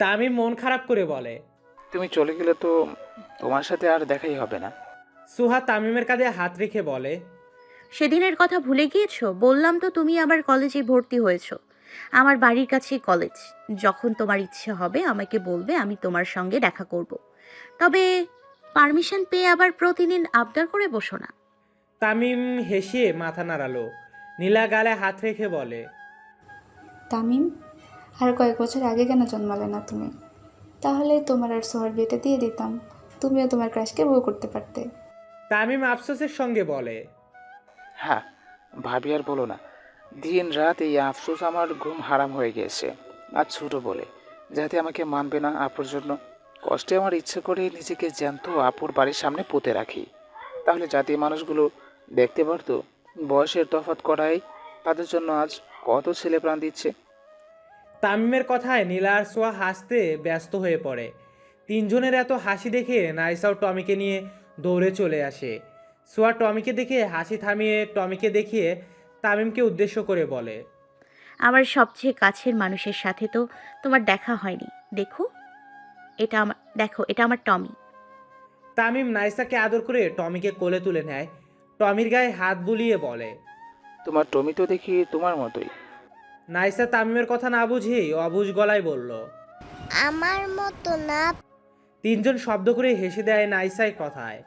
তামিম মন খারাপ করে বলে। তুমি চলে গেলে তো তোমার সাথে আর দেখাই হবে না। সুহা তামিমের কাঁধে হাত রেখে বলে। সেদিনের কথা ভুলে গিয়েছো? বললাম তো তুমি আবার কলেজে ভর্তি হয়েছো। আমার বাড়ির কাছেই কলেজ। যখন তোমার ইচ্ছে হবে আমাকে বলবে, আমি তোমার সঙ্গে দেখা করব। তবে পারমিশন পেয়ে আবার প্রতিদিন আবদার করে বসো না। তামিম হেসে মাথা নাড়ালো। নীলা গালে হাত রেখে বলে। তামিম, আর কয়েক বছর আগে কেন জন্মালে না তুমি? তাহলে তোমার আর সোহার বিয়েটা দিয়ে দিতাম, তুমিও তোমার ক্রাশকে বউ করতে পারতে। তামিম আফসোসের সঙ্গে বলে। হ্যাঁ, ভাবি আর বলো না। দিন রাত এই আফসোস আমার ঘুম হারাম হয়ে গিয়েছে। আর ছোট বলে যাতে আমাকে মানবে না আপুর জন্য। কষ্টে আমার ইচ্ছে করে নিজেকে জ্যান্ত আপুর বাড়ির সামনে পুঁতে রাখি। তাহলে যাতে মানুষগুলো দেখতে পারতো বয়সের তফাৎ করায় তাদের জন্য আজ কত ছেলে প্রাণ দিচ্ছে। তামিমের কথায় নীলা আর সোয়া হাসতে ব্যস্ত হয়ে পড়ে। তিনজনের এত হাসি দেখে নাইসাও টমিকে নিয়ে দৌড়ে চলে আসে। সোয়া টমিকে দেখে হাসি থামিয়ে টমিকে দেখিয়ে তামিমকে উদ্দেশ্য করে বলে। আমার সবচেয়ে কাছের মানুষের সাথে তো তোমার দেখা হয়নি। দেখো, এটা আমার টমি। তামিম নাইসাকে আদর করে টমিকে কোলে তুলে নেয়। টমির গায়ে হাত বুলিয়ে বলে। তোমার টমি তো দেখি তোমার মতোই। নাইসা তামিমের কথা না বুঝেই অবুঝ গলায় বলল। আমার মতো না। তিনজন শব্দ করে হেসে দেয় নাইসার কথায়।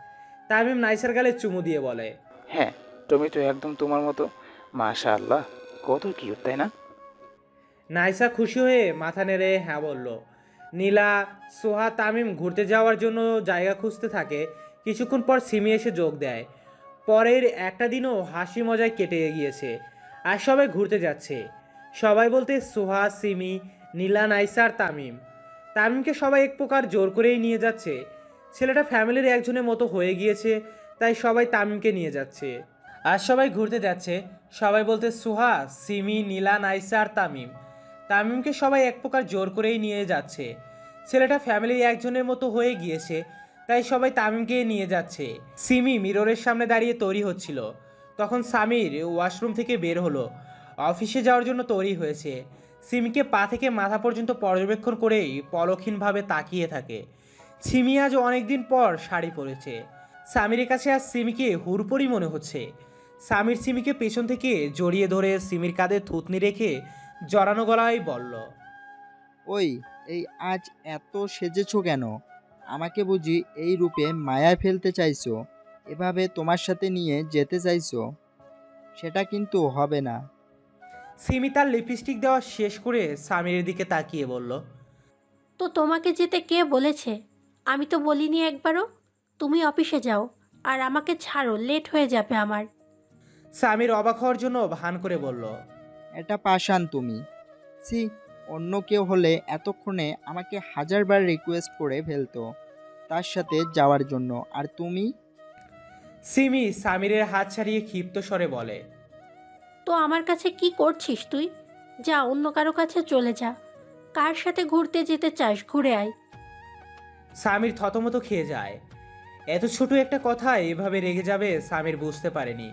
তামিম নাইসার গালে চুমু দিয়ে বলে। হ্যাঁ, টমি তো একদম তোমার মতো। মাশাআল্লাহ, কত কিউট তাই না? নাইসা খুশি হয়ে মাথা নেড়ে হ্যাঁ বলল। নীলা, সোহা, তামিম ঘুরতে যাওয়ার জন্য জায়গা খুঁজতে থাকে। কিছুক্ষণ পর সিমি এসে যোগ দেয়। পরের একটা দিনও হাসি মজায় কেটে গিয়েছে। আর সবাই ঘুরতে যাচ্ছে। সবাই বলতে সোহা, সিমি, নীলা, নাইসা আর তামিম। তামিমকে সবাই এক প্রকার জোর করেই নিয়ে যাচ্ছে। ছেলেটা ফ্যামিলির একজনের মতো হয়ে গিয়েছে, তাই সবাই তামিমকে নিয়ে যাচ্ছে। আর সবাই ঘুরতে যাচ্ছে। সবাই বলতে সোহা, সিমি, নীলা, নাইসা আর তামিম। তামিমকে সবাই এক প্রকার জোর করেই নিয়ে যাচ্ছে। ছেলেটা ফ্যামিলির একজনের মতো হয়ে গিয়েছে, তাই সবাই তামিমকে নিয়ে যাচ্ছে। সিমি মিররের সামনে দাঁড়িয়ে তৈরি হচ্ছিল। তখন সামির ওয়াশরুম থেকে বের হলো। অফিসে যাওয়ার জন্য তৈরি হয়েছে। সিমিকে পা থেকে মাথা পর্যন্ত পর্যবেক্ষণ করেই পলক্ষীনভাবে তাকিয়ে থাকে। সিমি আজ অনেকদিন পর শাড়ি পরেছে। সামিরের কাছে আজ সিমিকে হুড়পড়ি মনে হচ্ছে। সামির সিমিকে পেছন থেকে জড়িয়ে ধরে সিমির কাঁধে থুতনি রেখে জড়ানো গলায় বলল। ওই, এই আজ এত সেজেছো কেন? আমাকে বুঝি এই রূপে মায়ায় ফেলতে চাইছো? এভাবে তোমার সাথে নিয়ে যেতে চাইছো? সেটা কিন্তু হবে না। সিমি তার লিপস্টিক দেওয়া শেষ করে সামিরের দিকে তাকিয়ে বলল। তো তোমাকে যেতে কে বলেছে? আমি তো বলিনি একবারও। তুমি অফিসে যাও আর আমাকে ছাড়ো, লেট হয়ে যাবে আমার। সামির অবাক হওয়ার জন্য ভান করে বলল। এটা পাষাণ তুমি। সি, অন্য কেউ হলে এতক্ষণে আমাকে হাজারবার রিকোয়েস্ট করে ফেলতো তার সাথে যাওয়ার জন্য, আর তুমি? সিমি সামিরের হাত ছাড়িয়ে ক্ষিপ্ত স্বরে বলে। তো আমার কাছে কি করছিস তুই? যা, অন্য কারো কাছে চলে যা। কার সাথে ঘুরতে যেতে চাস ঘুরে আয়। সামির থতমত খেয়ে যায়। এত ছোট একটা কথা এভাবে রেগে যাবে সামির বুঝতে পারেনি।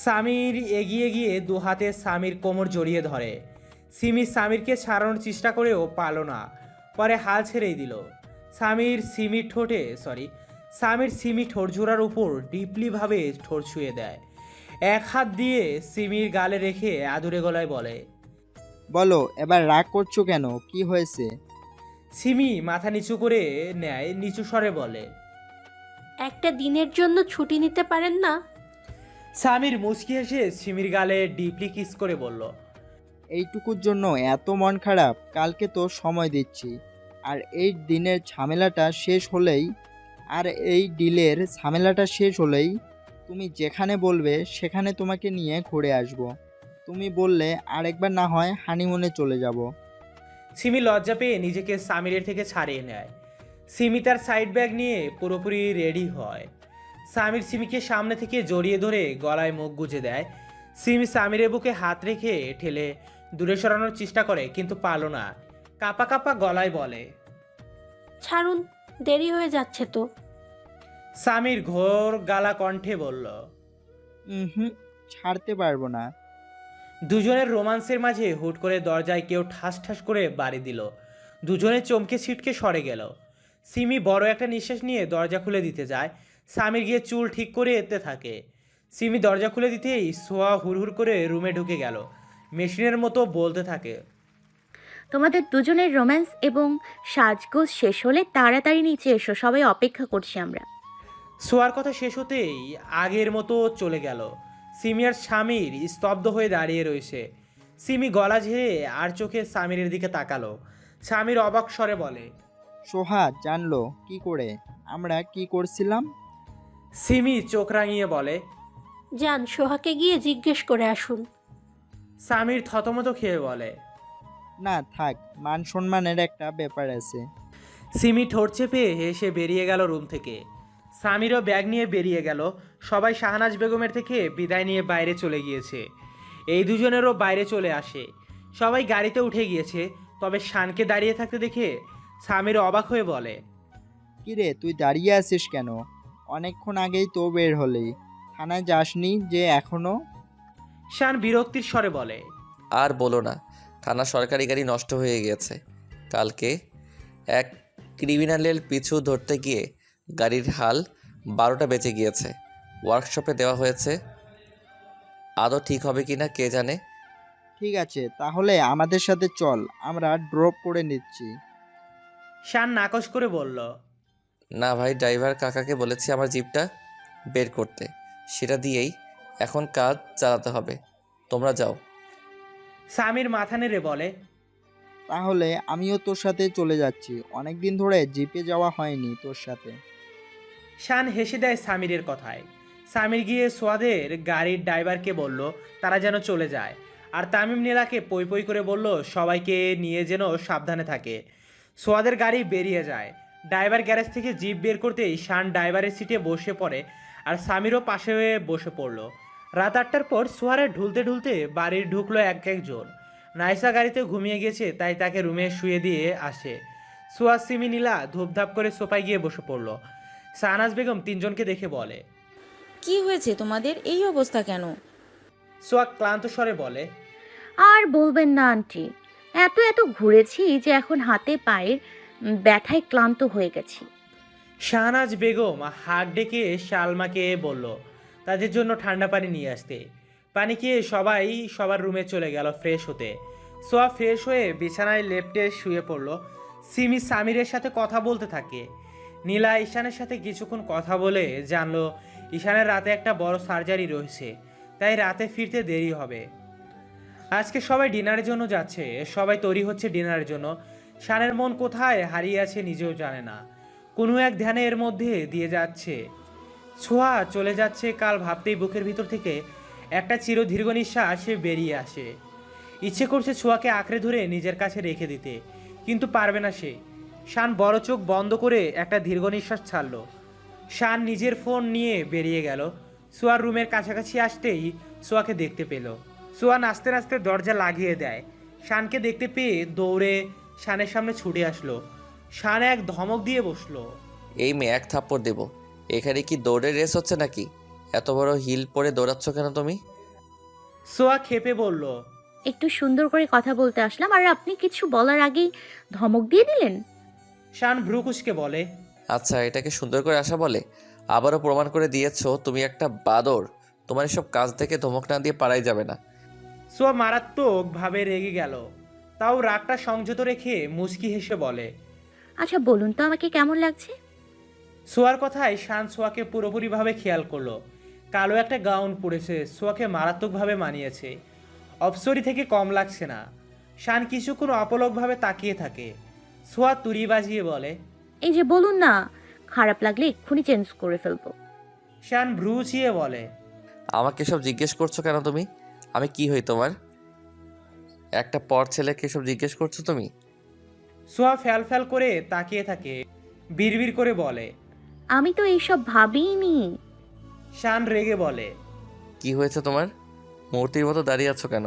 সামির এগিয়ে গিয়ে দু হাতে সামির কোমর জড়িয়ে ধরে। সিমি সামিরকে ছাড়ানোর চেষ্টা করেও পারল না। পরে হাল ছেড়েই দিল। সামির সিমি ঠোঁট জোড়ার উপর ডিপলিভাবে ঠোঁট ছুঁয়ে দেয়। এক হাত দিয়ে সিমির গালে রেখে আদুরে গলায় বলে। বলো, এবার রাগ করছো কেন? কি হয়েছে? সিমি মাথা নিচু করে নেয়, নিচু স্বরে বলে। একটা দিনের জন্য ছুটি নিতে পারেন না? সামির মুচকি হেসে সিমির গালে ডিপলি কিস করে বলল। এইটুকুর জন্য এত মন খারাপ? কালকে তো সময় দিচ্ছি। আর এই দিনের ঝামেলাটা শেষ হলেই আর এই ডিলের ঝামেলাটা শেষ হলেই তুমি যেখানে বলবে সেখানে তোমাকে নিয়ে ঘুরে আসব। তুমি বললে আরেকবার না হয় হানিমুনে চলে যাব। সিমি লজ্জা পেয়ে নিজেকে সামিরের থেকে ছাড়িয়ে নেয়। সিমি তার সাইড ব্যাগ নিয়ে পুরোপুরি রেডি হয়। সামির সিমিকে সামনে থেকে জড়িয়ে ধরে গলায় মুখ গুজে দেয়। সিমি সামিরের বুকে হাত রেখে ঠেলে দূরে সরানোর চেষ্টা করে, কিন্তু পারল না। কাপা কাপা গলায় বলে। ছাড়ুন, দেরি হয়ে যাচ্ছে তো। সামির ঘোর গালা কণ্ঠে বলল। হুম, ছাড়তে পারবো না। দুজনের রোমান্সের মাঝে হুট করে দরজায় কেউ ঠাস ঠাস করে বাড়ি দিল। দুজনে চমকে ছিটকে সরে গেল। সিমি বড় একটা নিঃশ্বাস নিয়ে দরজা খুলে দিতে যায়। সামির গিয়ে চুল ঠিক করে এতে থাকে। সিমি দরজা খুলে দিতেই সোয়া হুড়হুড় করে রুমে ঢুকে গেল। মেশিনের মতো বলতে থাকে, তোমাদের দুজনের রোম্যান্স এবং সাজগোজ শেষ হলে তাড়াতাড়ি নিচে এসো, সবাই অপেক্ষা করছি আমরা। সোয়ার কথা শেষ হতেই আগের মতো চলে গেল। সিমি আর স্বামীর স্তব্ধ হয়ে দাঁড়িয়ে রয়েছে। সিমি গলা ঝেড়ে আর চোখে স্বামীর দিকে তাকালো। স্বামীর অবাক স্বরে বলে, সোহা জানলো কি করে আমরা কি করছিলাম? সিমি চোখ রাঙিয়ে বলে, যান সোহাকে গিয়ে জিজ্ঞেস করে আসুন। স্বামীর থতমত খেয়ে বলে। না থাক, মান সম্মানের একটা ব্যাপার আছে। সিমি ঠোঁট চেপে হেসে বেরিয়ে গেল রুম থেকে। স্বামীরও ব্যাগ নিয়ে বেরিয়ে গেল। সবাই শাহনাজ বেগমের থেকে বিদায় নিয়ে বাইরে চলে গিয়েছে। এই দুজনেরও বাইরে চলে আসে। সবাই গাড়িতে উঠে গিয়েছে। তবে শানকে দাঁড়িয়ে থাকতে দেখে স্বামীর অবাক হয়ে বলে, কিরে তুই দাঁড়িয়ে আছিস কেন? অনেকক্ষণ আগেই তো বের হলি, থানায় যাসনি যে এখনো? শান বিরক্তির স্বরে বলে, আর বলো না, থানা সরকারি গাড়ি নষ্ট হয়ে গেছে। কালকে এক ক্রিমিনালের পিছু ধরতে গিয়ে গাড়ির হাল 12টা বেঁচে গিয়েছে। ওয়ার্কশপে দেওয়া হয়েছে, আদৌ ঠিক হবে কি না কে জানে। ঠিক আছে তাহলে আমাদের সাথে চল, আমরা ড্রপ করে নিচ্ছি। শান নাকচ করে বলল, না ভাই, ড্রাইভার কাকাকে বলেছি আমার জিপটা বের করতে, সেটা দিয়েই এখন কাজ চালাতে হবে। তোমরা যাও। স্বামীর মাথা নেড়ে বলে, তাহলে আমিও তোর সাথে চলে যাচ্ছি, অনেক দিন ধরে জিপে যাওয়া হয়নি তোর সাথে। শান হেসে দেয় সামিরের কথায়। সামির গিয়ে সোয়াদের গাড়ির ড্রাইভারকে বলল তারা যেন চলে যায়। আর তামিম নীলাকে পই পই করে বলল সবাইকে নিয়ে যেন সাবধানে থাকে। সোয়াদের গাড়ি বেরিয়ে যায়। ড্রাইভার গ্যারেজ থেকে জিপ বের করতেই শান ড্রাইভারের সিটে বসে পড়ে আর সামিরও পাশে হয়ে বসে পড়ল। রাত 8টার পর সোয়ারে ঢুলতে ঢুলতে বাড়ির ঢুকলো একজন। নাইসা গাড়িতে ঘুমিয়ে গেছে, তাই তাকে রুমে শুয়ে দিয়ে আসে। সোয়া, সিমি, নীলা ধূপধাপ করে সোফায় গিয়ে বসে পড়ল। শাহনাজ বেগম তিনজনকে দেখে বলে, কি হয়েছে তোমাদের, এই অবস্থা কেন? সোয়া ক্লান্ত স্বরে বলে, আর বলবেন না আন্টি, এত এত ঘুরেছি যে এখন হাতে পায়ের ব্যথায় ক্লান্ত হয়ে গেছি। শাহনাজ বেগম হাত ডেকে শালমাকে বলল তাদের জন্য ঠান্ডা পানি নিয়ে আসতে। পানি খেয়ে সবাই সবার রুমে চলে গেল ফ্রেশ হতে। সোয়া ফ্রেশ হয়ে বিছানায় লেপ্টে শুয়ে পড়ল। সিমি সামিরের সাথে কথা বলতে থাকে। নীলা ঈশানের সাথে কিছুক্ষণ কথা বলে জানলো ঈশানের রাতে একটা বড় সার্জারি রয়েছে, তাই রাতে ফিরতে দেরি হবে। আজকে সবাই ডিনারের জন্য যাচ্ছে। সবাই তৈরি হচ্ছে ডিনারের জন্য। শানের মন কোথায় হারিয়ে আছে নিজেও জানে না। কোনো এক ধ্যানে এর মধ্যে দিয়ে যাচ্ছে। ছোঁয়া চলে যাচ্ছে কাল ভাবতেই বুকের ভিতর থেকে একটা চিরদীর্ঘ নিঃশ্বাস সে বেরিয়ে আসে। ইচ্ছে করছে ছোঁয়াকে আঁকড়ে ধরে নিজের কাছে রেখে দিতে, কিন্তু পারবে না সে। শান বড় চোখ বন্ধ করে একটা দীর্ঘ নিঃশ্বাস ছাড়ল। শান নিজের ফোন নিয়ে বেরিয়ে গেল। সোয়ার রুমের কাছাকাছি আসতেই সোয়াকে দেখতে পেল। সোয়া নাচতে নাচতে দরজা লাগিয়ে দেয়। শানকে দেখতে পেয়ে দৌড়ে শানের সামনে ছুটে আসলো। শান এক ধমক দিয়ে বসলো। এই মেয়ে, এক থাপ্পড় দেব। এখানে কি দৌড়ের রেস হচ্ছে নাকি? এত বড় হিল পরে দৌড়াচ্ছ কেন তুমি? সোয়া খেপে বলল, একটু সুন্দর করে কথা বলতে আসলাম আর আপনি কিছু বলার আগেই ধমক দিয়ে দিলেন। শান ভ্রুকুচকে বলে, আচ্ছা, এটাকে সুন্দর করে আসা বলে? আবারও প্রমাণ করে দিয়েছো তুমি একটা বাদর। তোমার এসব কাজ থেকে ধমক না দিয়ে পারাই যাবে না। সোয়া মারাত্মকভাবে রেগে গেল। তাও রাগটা সংযত রেখে মুচকি হেসে বলে, আচ্ছা বলুন তো আমাকে কেমন লাগছে? সোয়ার কথায় শান সোয়াকে পুরোপুরিভাবে খেয়াল করলো। কালো একটা গাউন পরেছে, সোয়াকে মারাত্মকভাবে মানিয়েছে। অপসরি থেকে কম লাগছে না। শান কিছুক্ষণ অপলকভাবে তাকিয়ে থাকে। সোয়া তুড়ি বাজিয়ে বলে, এই যে বলুন না, খারাপ লাগলে এক্ষুনি চেঞ্জ করে ফেলবো। শান ভ্রু চিয়ে বলে, আমাকে সব জিজ্ঞেস করছো কেন তুমি? আমি কি হই তোমার? একটা পর ছেলেকে সব জিজ্ঞেস করছো তুমি? সোয়া ফ্যাল ফ্যাল করে তাকিয়ে থাকে, বিড়বিড় করে বলে। আমি তো এইসব ভাবিনি। শান রেগে বলে, কি হয়েছে তোমার? মূর্তির মতো দাঁড়িয়ে আছো কেন?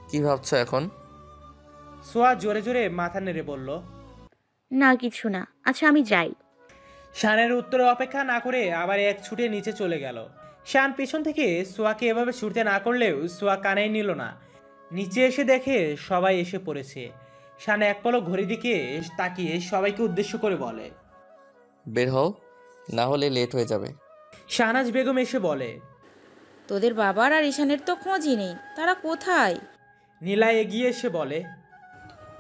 কি ভাবছো এখন? সোয়া জোরে জোরে মাথা নেড়ে বলল, না কিছু না, আচ্ছা আমি যাই। শানের উত্তরে অপেক্ষা না করে আবার এক ছুটে নিচে চলে গেল। শান পেছন থেকে সোয়াকে এভাবে ছুটতে না করলেও সোয়া কানেই নিল না। নিচে এসে দেখে সবাই এসে পড়েছে। শান এক পলক ঘড়ির দিকে তাকিয়ে সবাইকে উদ্দেশ্য করে বলে। বের হও, না হলে লেট হয়ে যাবে। শাহনাজ বেগম এসে বলে। তোদের বাবার আর ঈশানের তো খোঁজই নেই, তারা কোথায়? নীলা এগিয়ে এসে বলে।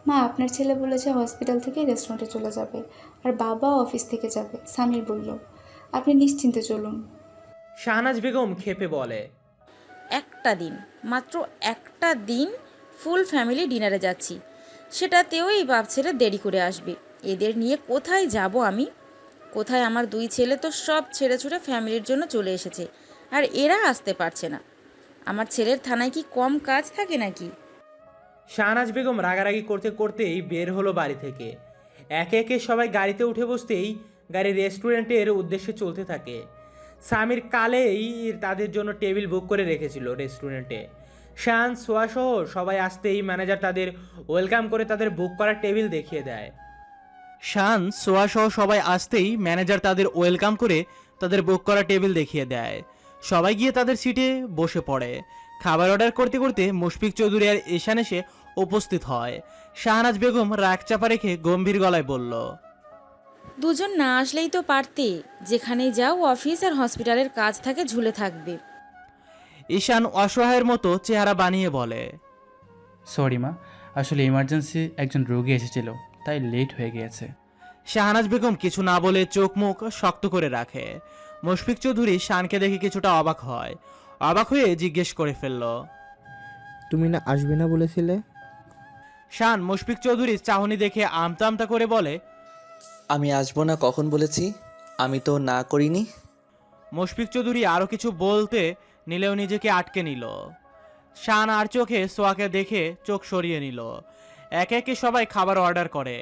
মা, আপনার ছেলে বলেছে হসপিটাল থেকে রেস্টুরেন্টে চলে যাবে, আর বাবা অফিস থেকে যাবে, সামির বলল। আপনি নিশ্চিন্তে চলুন। শাহনাজ বেগম ক্ষেপে বলে। একটা দিন, মাত্র একটা দিন ফুল ফ্যামিলি ডিনারে যাচ্ছি, সেটাতেও এই বাপ ছেলে দেরি করে আসবে। এদের নিয়ে কোথায় যাব আমি? কোথায় আমার দুই ছেলে তো সব ছেড়ে ছুড়ে ফ্যামিলির জন্য চলে এসেছে, আর এরা আসতে পারছে না। আমার ছেলের থানায় কি কম কাজ থাকে নাকি? শাহনাজ বেগম রাগারাগি করতে করতেই বের হলো বাড়ি থেকে। একে একে সবাই গাড়িতে উঠে বসতেই গাড়ি রেস্টুরেন্টের উদ্দেশ্যে চলতে থাকে। সামির কালেই তাদের জন্য টেবিল বুক করে রেখেছিল রেস্টুরেন্টে। শান সোয়াসহ সবাই আসতেই ম্যানেজার তাদের ওয়েলকাম করে তাদের বুক করা টেবিল দেখিয়ে দেয়। শান সোয়াসহ সবাই আসতেই ম্যানেজার তাদের ওয়েলকাম করে তাদের বুক করা টেবিল দেখিয়ে দেয়। সবাই গিয়ে তাদের সিটে বসে পড়ে। খাবার অর্ডার করতে করতে মুশফিক চৌধুরী আর ঈশান এসে উপস্থিত হয়। শাহনাজ বেগম রাগ চাপা রেখে গম্ভীর গলায় বলল। দুজন না আসলেই তো পারতে, যেখানেই যাও অফিস আর হসপিটালের কাজ থাকে, ঝুলে থাকবে। ঈশান অসহায়ের মতো চেহারা বানিয়ে বলে। সরি মা, আসলে ইমার্জেন্সি একজন রোগী এসেছিল, তাই লেট হয়ে গিয়েছে। শাহনাজ বেগম কিছু না বলে চোখ মুখ শক্ত করে রাখে। মুশফিক চৌধুরী শানকে দেখে কিছুটা অবাক হয়। অবাক হয়ে জিজ্ঞেস করে ফেলল। তুমি না আসবে না বলেছিলে? শান মুশফিক চৌধুরীর চাহনি দেখে আমতা আমতা করে বলে। আমি আসবো না কখন বলেছি? আমি তো না করিনি। মুশফিক চৌধুরী আরও কিছু বলতে নিলেও নিজেকে আটকে নিল। শান আর চোখে সোয়াকে দেখে চোখ সরিয়ে নিল। একে একে সবাই খাবার অর্ডার করে।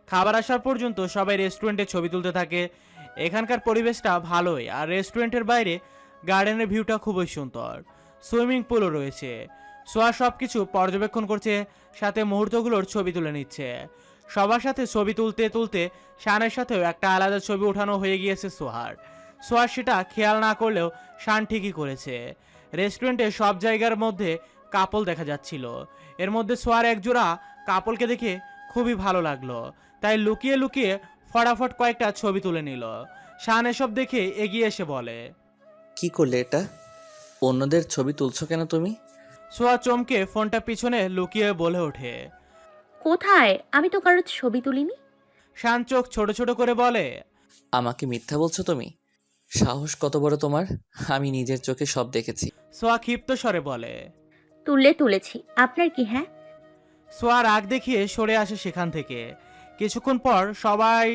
খাবার আসার পর্যন্ত সবাই রেস্টুরেন্টে ছবি তুলতে থাকে। এখানকার পরিবেশটা ভালোই, আর রেস্টুরেন্টের বাইরে গার্ডেনের ভিউটা খুবই সুন্দর। সুইমিং পুলও রয়েছে। সোয়া সব কিছু পর্যবেক্ষণ করছে, সাথে মুহূর্তগুলোর ছবি তুলে নিচ্ছে। সবার সাথে ছবি তুলতে তুলতে শানের সাথেও একটা আলাদা ছবি ওঠানো হয়ে গিয়েছে সোহার। সোহার সেটা খেয়াল না করলেও শান ঠিকই করেছে। রেস্টুরেন্টে সব জায়গার মধ্যে কাপল দেখা যাচ্ছিল। এর মধ্যে সোহার একজোড়া কাপলকে দেখে খুবই ভালো লাগলো, তাই লুকিয়ে লুকিয়ে ফটাফট কয়েকটা ছবি তুলে নিল। শান এসব দেখে এগিয়ে এসে বলে। কি করলে এটা? অন্যদের ছবি তুলছো কেন তুমি? সোহা চমকে ফোনটা পিছনে লুকিয়ে বলে ওঠে। কোথায়? আমি তো কারোর ছবি তুলিনি। শান চোখ ছোট ছোট করে বলে। আমাকে মিথ্যা বলছো তুমি? সাহস কত বড় তোমার! আমি নিজের চোখে সব দেখেছি। সোহা ক্ষিপ্ত স্বরে বলে। তুলেছি, আপনার কি? হ্যাঁ, সোহা রাগ দেখিয়ে সরে আসে সেখান থেকে। কিছুক্ষণ পর সবাই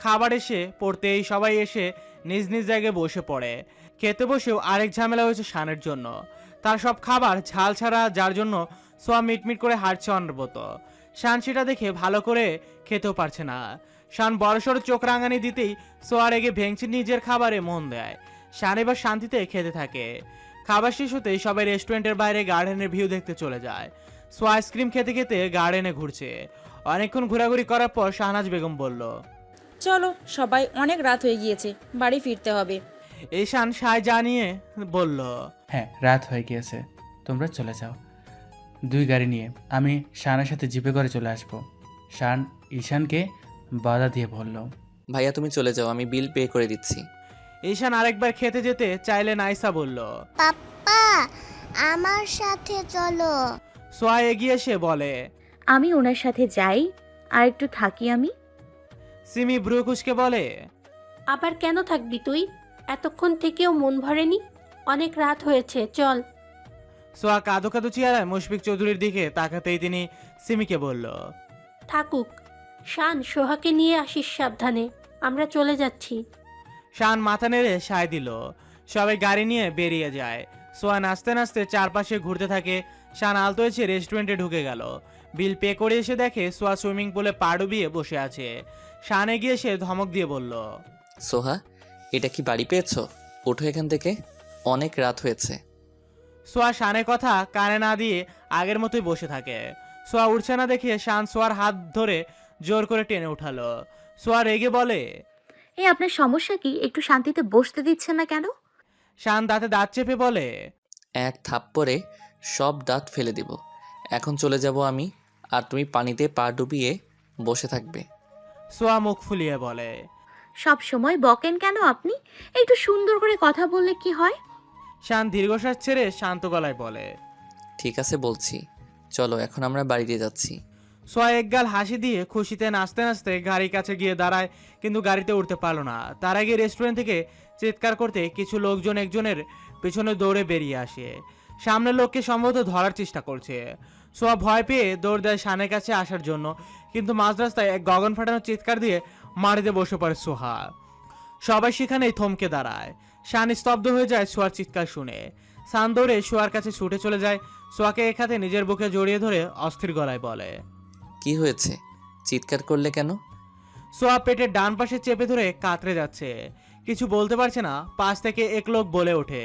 খাবার এসে পড়তেই সবাই এসে নিজ নিজ জায়গায় বসে পড়ে। খেতে বসেও আরেক ঝামেলা হয়েছে শানের জন্য। তার সব খাবার ঝাল ছাড়া, যার জন্য সোয়া মিটমিট করে হাঁটছে অনবরত। শান সেটা দেখে ভালো করে খেতেও পারছে না। শান বড়সড় চোখ রাঙানি দিতেই সোয়া রেগে ভেঙচি নিজের খাবারে মন দেয়। শান এবার শান্তিতে খেতে থাকে। খাবার শেষ হতেই সবাই রেস্টুরেন্টের বাইরে গার্ডেনের ভিউ দেখতে চলে যায়। সোয়া আইসক্রিম খেতে খেতে গার্ডেনে ঘুরছে। অনেকক্ষণ ঘোরাঘুরি করার পর শাহনাজ বেগম বলল। চলো সবাই, অনেক রাত হয়ে গিয়েছে, বাড়ি ফিরতে হবে। ঈশান সায় জানিয়ে বলল। হ্যাঁ, রাত হয়ে গিয়েছে, তোমরা চলে যাও। 2 গাড়ি নিয়ে আমি শানের সাথে জিপে করে চলে আসবো। শান ঈশানকে বাধা দিয়ে বলল। ভাইয়া তুমি চলে যাও, আমি বিল পে করে দিচ্ছি। ঈশান আরেকবার খেতে যেতে চাইলে নাইসা বলল। পাপ্পা, আমার সাথে চলো। সোয়া এগিয়ে এসে বলে। আমি ওনার সাথে যাই, আর একটু থাকি আমি। সিমি ভ্রু কুচকে বলে। আবার কেন থাকবি তুই? এতক্ষণ থেকেও মন ভরেনি? অনেক রাত হয়েছে, চল। সোয়া কাঁদো কাঁদো চেহারায় মুশফিক চৌধুরীর দিকে তাকাতেই তিনি সিমিকে বলল। থাকুক। শান, সোহাকে নিয়ে আসিস সাবধানে, আমরা চলে যাচ্ছি। শান মাথা নেড়ে সায় দিল। সবাই গাড়ি নিয়ে বেরিয়ে যায়। সোয়া নাচতে নাচতে চারপাশে ঘুরতে থাকে। শান আলতো এসে রেস্টুরেন্টে ঢুকে গেল। বিল পে করে এসে দেখে সোয়া সুইমিং পুলে পা ডুবিয়ে বসে আছে। শান এগিয়ে এসে ধমক দিয়ে বলল। সোহা, এটা কি বাড়ি পেয়েছো? ওঠো এখান থেকে, অনেক রাত হয়েছে। সোয়া শানের কথা কানে না দিয়ে আগের মতোই বসে থাকে। সোয়া উঠছে না দেখে শান সোয়ার হাত ধরে জোর করে টেনে উঠালো। সোয়া রেগে বলে। এই আপনার সমস্যা কি? একটু শান্তিতে বসতে দিচ্ছেন না কেন? শান দাঁতে দাঁত চেপে বলে। এক থাপ্পড়ে সব দাঁত ফেলে দিব। এখন চলে যাব আমি, আর তুমি পানিতে পা ডুবিয়ে বসে থাকবে। সোয়া মুখ ফুলিয়ে বলে। সব সময় বকেন কেন আপনি? একটু সুন্দর করে কথা বললে কি হয়? শান দীর্ঘশ্বাস ছেড়ে শান্ত গলায় বলে। ঠিক আছে বলছি, চলো এখন আমরা বাড়িতে যাচ্ছি। সোয়া একগাল হাসি দিয়ে খুশিতে নাচতে নাচতে গাড়ির কাছে গিয়ে দাঁড়ায়, কিন্তু গাড়িতে উঠতে পারলো না। তার আগে রেস্টুরেন্ট থেকে চিৎকার করতে কিছু লোকজন একজনের পেছনে দৌড়ে বেরিয়ে আসে। সামনের লোককে সম্ভবত ধরার চেষ্টা করছে। সোয়া ভয় পেয়ে দৌড় দেয় শানের কাছে আসার জন্য, কিন্তু মাঝ রাস্তায় এক গগন ফাটানো চিৎকার দিয়ে মাটিতে বসে পড়ে সোহা। সবাই সেখানেই থমকে দাঁড়ায়। শান স্তব্ধ হয়ে যায় সোয়ার চিৎকার শুনে। শান দৌড়ে সোয়ার কাছে ছুটে চলে যায়। সোয়াকে এক হাতে নিজের বুকে জড়িয়ে ধরে অস্থির গলায় বলে। কি হয়েছে, চিৎকার করলে কেন? সোয়া পেটের ডান পাশে চেপে ধরে কাতরে যাচ্ছে, কিছু বলতে পারছে না। পাশ থেকে এক লোক বলে ওঠে।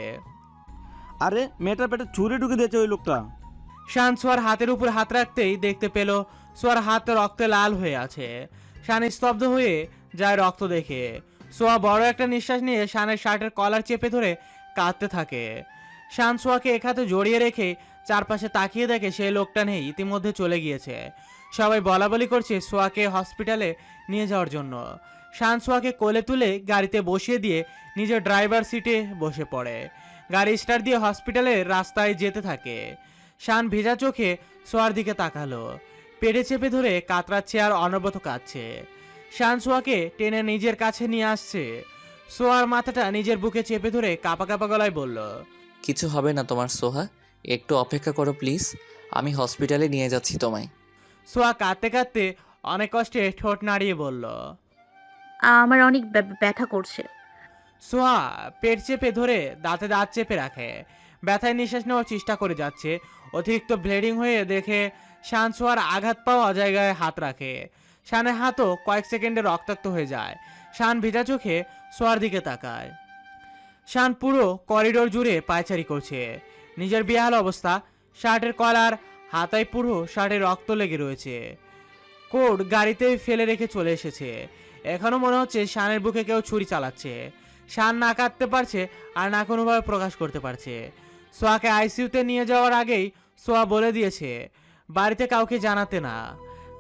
আরে মেয়েটার পেটে ছুরি ঢুকে দিয়েছে ওই লোকটা। শান সোয়ার হাতের উপর হাত রাখতেই দেখতে পেল সোয়ার হাত রক্তে লাল হয়ে আছে। শান স্তব্ধ হয়ে যায় রক্ত দেখে। সোয়া বড় একটা নিঃশ্বাস নিয়ে শানের শার্টের কলার চেপে ধরে কাঁদতে থাকে। শান সোয়াকে এক হাতে জড়িয়ে রেখে চারপাশে তাকিয়ে দেখে সেই লোকটা নেই, ইতিমধ্যে চলে গিয়েছে। সবাই বলাবলি করছে সোয়াকে হসপিটালে নিয়ে যাওয়ার জন্য। শান সোয়াকে কোলে তুলে গাড়িতে বসিয়ে দিয়ে নিজের ড্রাইভার সিটে বসে পড়ে। গাড়ি স্টার্ট দিয়ে হসপিটালের রাস্তায় যেতে থাকে। শান ভেজা চোখে সোয়ার দিকে তাকালো। পেটে চেপে ধরে কাতরাচ্ছে আর অনবরত কাঁদছে। শান সোয়াকে টেনে নিজের কাছে নিয়ে আসছে। সোয়ার মাথাটা নিজের বুকে চেপে ধরে কাঁপা কাঁপা গলায় বলল। কিছু হবে না তোমার সোহা, একটু অপেক্ষা করো প্লিজ, আমি হসপিটালে নিয়ে যাচ্ছি তোমায়। সোয়া কাঁদতে কাঁদতে অনেক কষ্টে ঠোঁট নাড়িয়ে বলল। আমার অনেক ব্যথা করছে। সোহা পেট চেপে ধরে দাঁতে দাঁত চেপে রাখে। ব্যথায় নিঃশ্বাস নেওয়ার চেষ্টা করে যাচ্ছে। অতিরিক্ত ব্লিডিং হয়ে দেখে শান সোয়ার আঘাত পাওয়া জায়গায় হাত রাখে। শানের হাতও কয়েক সেকেন্ডে রক্তাক্ত হয়ে যায়। শান ভেজা চোখে সোয়ার দিকে তাকায়। শান পুরো করিডোর জুড়ে পায়চারি করছে। নিজের বেহাল অবস্থা, শার্টের কলার হাতায় পুরো শার্টে রক্ত লেগে রয়েছে। কোট গাড়িতে ফেলে রেখে চলে এসেছে। এখনও মনে হচ্ছে শানের বুকে কেউ ছুরি চালাচ্ছে। শান না কাঁদতে পারছে আর না কোনোভাবে প্রকাশ করতে পারছে। সোয়াকে আইসিইউতে নিয়ে যাওয়ার আগেই সোয়া বলে দিয়েছে বাড়িতে কাউকে জানাতে না।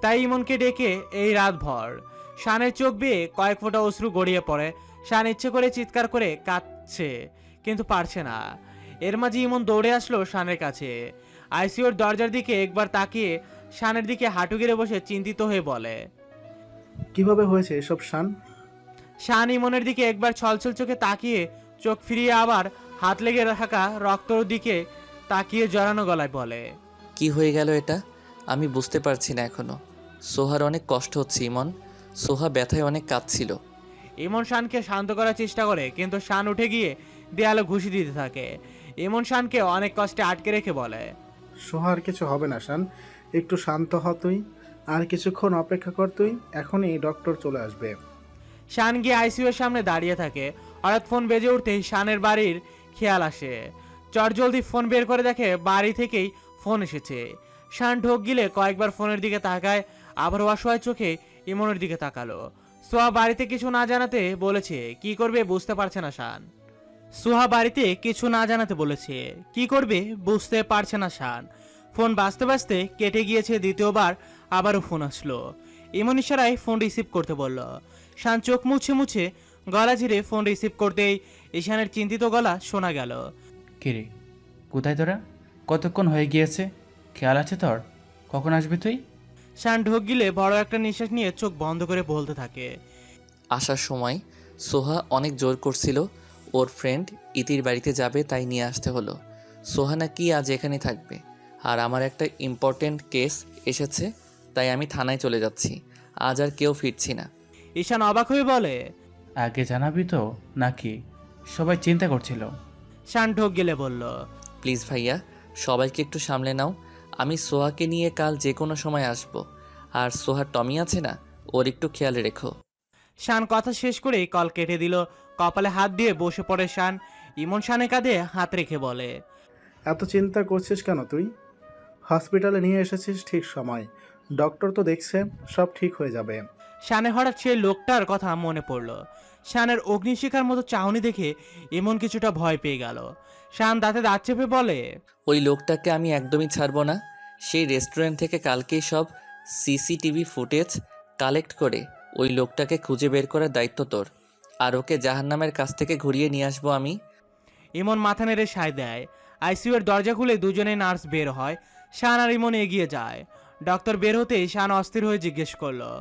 তাই ইমনকে ডেকে এই রাতভর। শানের চোখ বেয়ে কয়েক ফোঁটা অশ্রু গড়িয়ে পড়ে। শান ইচ্ছে করে চিৎকার করে কাঁদছে, কিন্তু পারছে না। এর মাঝে ইমন দৌড়ে আসলো শানের কাছে। আইসিইউর দরজার দিকে একবার তাকিয়ে শানের দিকে হাঁটু গেড়ে বসে চিন্তিত হয়ে বলে। কিভাবে হয়েছে এসব শান? শান ইমনের দিকে একবার ছলছল চোখে তাকিয়ে চোখ ফিরিয়ে আবার হাত লেগে থাকা রক্তর দিকে তাকিয়ে জড়ানো গলায় বলে। কি হয়ে গেল এটা, আমি বুঝতে পারছি না এখনো। সোহার অনেক কষ্ট হচ্ছে ইমন, সোহা ব্যথায় অনেক কাঁদছিল। ইমন শানকে শান্ত করার চেষ্টা করে, কিন্তু শান উঠে গিয়ে দেয়ালে ঘুষি দিতে থাকে। ইমন শানকে অনেক কষ্টে আটকে রেখে বলে। সোহার কিছু হবে না শান, একটু শান্ত হ তুই, আর কিছুক্ষণ অপেক্ষা কর তুই, এখনই ডক্টর চলে আসবে। শান গিয়ে আইসিইউ এর সামনে দাঁড়িয়ে থাকে। হঠাৎ ফোন বেজে উঠতেই শানের বাড়ির খেয়াল আসে। চটজলদি ফোন বের করে দেখে বাড়ি থেকেই ফোন এসেছে। শান ঢোক গিলে কয়েকবার ফোনের দিকে তাকায়, আবার অসহায় চোখে ইমনের দিকে তাকালো। সোহা বাড়িতে কিছু না জানাতে বলেছে, কি করবে বুঝতে পারছে না শান। সোহা বাড়িতে কিছু না জানাতে বলেছে, কি করবে বুঝতে পারছে না শান। ফোন বাজতে বাজতে কেটে গিয়েছে দ্বিতীয়বার, আবারও ফোন আসলো। ইমন ইশারায় ফোন রিসিভ করতে বলল। শান চোখ মুছে মুছে গলা ঝিরে ফোন রিসিভ করতেই ঈশানের চিন্তিত গলা শোনা গেল। কিরে, কোথায় তোরা? কতক্ষণ হয়ে গিয়েছে? খেয়াল আছে তোর? কখন আসবি তুই? শান ঢোক গিলে বড় একটা নিঃশ্বাস নিয়ে চোখ বন্ধ করে বলতে থাকে। আসার সময় সোহা অনেক জোর করছিল ওর ফ্রেন্ড ইতির বাড়িতে যাবে, তাই নিয়ে আসতে হলো। সোহা নাকি আজ এখানে থাকবে, আর আমার একটা ইম্পর্টেন্ট কেস এসেছে, তাই আমি থানায় চলে যাচ্ছি। আজ আর কেউ ফিরছি না। ঈশান অবাক হয়ে বলে। আগে জানাবি তো নাকি? সবাই চিন্তা করছিল। শান ঢোক গেলে বলল। প্লিজ ভাইয়া, সবাইকে একটু সামলে নাও। আমি সোহাকে নিয়ে কাল যে কোনো সময় আসব, আর সোহার টমি আছে না, ওর একটু খেয়াল রেখো। শান কথা শেষ করেই কল কেটে দিল। কপালে হাত দিয়ে বসে পড়ে শান। ইমন শানের কাঁধে হাত রেখে বলে। এত চিন্তা করছিস কেন তুই? হসপিটালে নিয়ে এসেছিস ঠিক সময়, ডক্টর তো দেখছে সব ঠিক হয়ে যাবে। শানের হঠাৎ সেই লোকটার কথা মনে পড়ল। শানের অগ্নিশিখার মতো চাহনি দেখে ইমন কিছুটা ভয় পেয়ে গেল। শান দাঁতে দাঁত চেপে বলে। ওই লোকটাকে আমি একদমই ছাড়বো না, সেই রেস্টুরেন্ট থেকে কালকেই সব সিসিটিভি ফুটেজ কালেক্ট করে ওই লোকটাকে খুঁজে বের করার দায়িত্ব তোর। আর ওকে জাহান্নামের কাছ থেকে ঘুরিয়ে নিয়ে আসবো আমি। ইমন মাথা নেড়ে সায় দেয়। আইসিইউ এর দরজা খুলে দুজনেই নার্স বের হয়। শান আর ইমন এগিয়ে যায়। ডক্টর বের হতেই শান অস্থির হয়ে জিজ্ঞেস করলো,